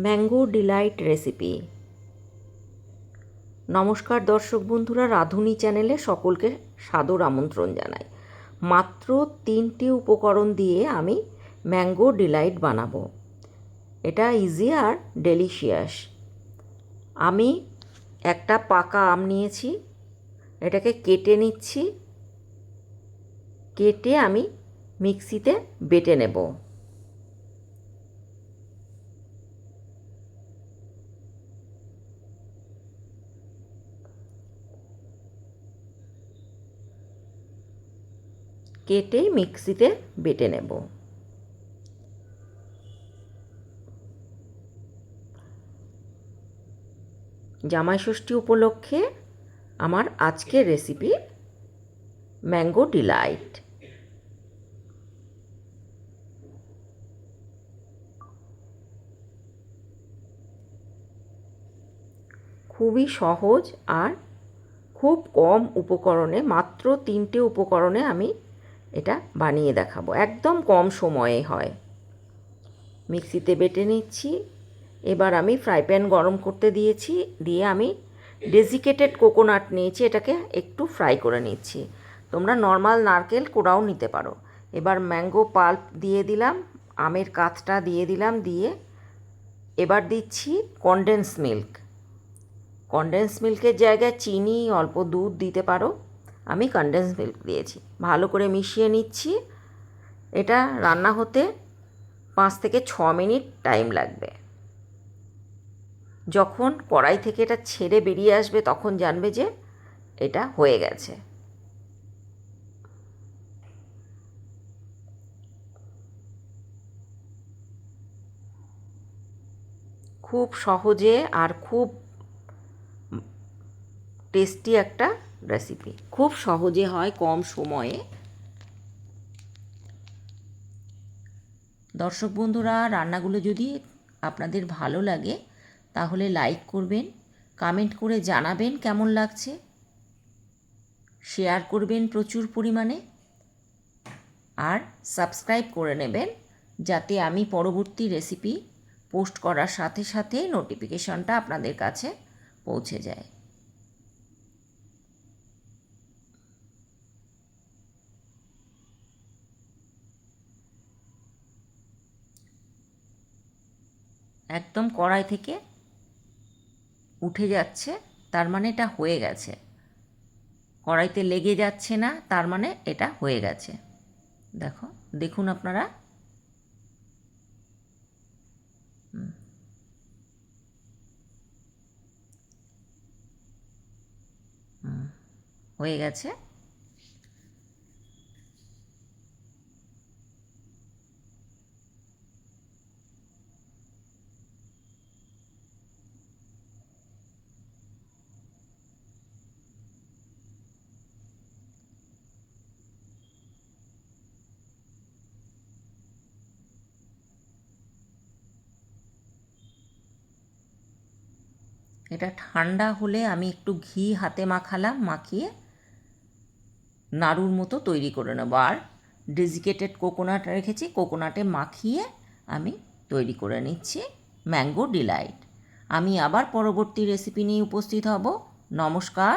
Mango Deloitte recipe. নমস্কার দর্শক বন্ধুরা, রাঁধুনি চ্যানেলে সকলকে সাদর আমন্ত্রণ জানাই। মাত্র 3টি উপকরণ দিয়ে আমি ম্যাঙ্গো ডিলাইট বানাবো। এটা ইজি আর ডেলিশিয়াস। আমি একটা পাকা আম নিয়েছি, এটাকে কেটে নিচ্ছি। কেটে আমি মিক্সিতে বেটে নেব। কেটে মিক্সিতে বেটে নেব। জামাই ষষ্ঠী উপলক্ষে আমার আজকের রেসিপি ম্যাঙ্গো ডিলাইট। খুবই সহজ আর খুব কম উপকরণে, মাত্র 3টে উপকরণে আমি এটা বানিয়ে দেখাবো। একদম কম সময়ে হয়। মিক্সিতে বেটে নিচ্ছি। এবার আমি ফ্রাই প্যান গরম করতে দিয়েছি, দিয়ে আমি ডেসিকেটেড কোকোনাট নিয়েছি, এটাকে একটু ফ্রাই করে নিচ্ছি। তোমরা নর্মাল নারকেল কোড়াও নিতে পারো। এবার ম্যাঙ্গো পাল্প দিয়ে দিলাম, আমের কাতটা দিয়ে দিলাম, দিয়ে এবার দিচ্ছি কনডেন্স মিল্ক। কনডেন্স মিল্কের জায়গায় চিনি, অল্প দুধ দিতে পারো। আমি কনডেন্স মিল্ক দিয়েছি। ভালো করে মিশিয়ে নিচ্ছি। এটা রান্না হতে 5 থেকে 6 মিনিট টাইম লাগবে। যখন কড়াই থেকে এটা ছেড়ে বেরিয়ে আসবে তখন জানবে যে এটা হয়ে গেছে। খুব সহজে আর খুব টেস্টি একটা রেসিপি। খুব সহজে হয়, কম সময়ে। দর্শক বন্ধুরা, রান্নাগুলো যদি আপনাদের ভালো লাগে তাহলে লাইক করবেন, কমেন্ট করে জানাবেন কেমন লাগছে, শেয়ার করবেন প্রচুর পরিমাণে, আর সাবস্ক্রাইব করে নেবেন যাতে আমি পরবর্তী রেসিপি পোস্ট করার সাথে সাথে নোটিফিকেশনটা আপনাদের কাছে পৌঁছে যায়। একদম কড়াই থেকে উঠে যাচ্ছে, তার মানে এটা হয়ে গেছে। কড়াইতে লেগে যাচ্ছে না, তার মানে এটা হয়ে গেছে। দেখুন আপনারা। হয়ে গেছে। এটা ঠান্ডা হলে আমি একটু ঘি হাতে মাখালাম, মাখিয়ে নাড়ুর মতো তৈরি করে নেব। আর ডেসিকেটেড কোকোনাট রেখেছি, কোকোনাটে মাখিয়ে আমি তৈরি করে নিচ্ছি ম্যাঙ্গো ডিলাইট। আমি আবার পরবর্তী রেসিপি নিয়ে উপস্থিত হব। নমস্কার।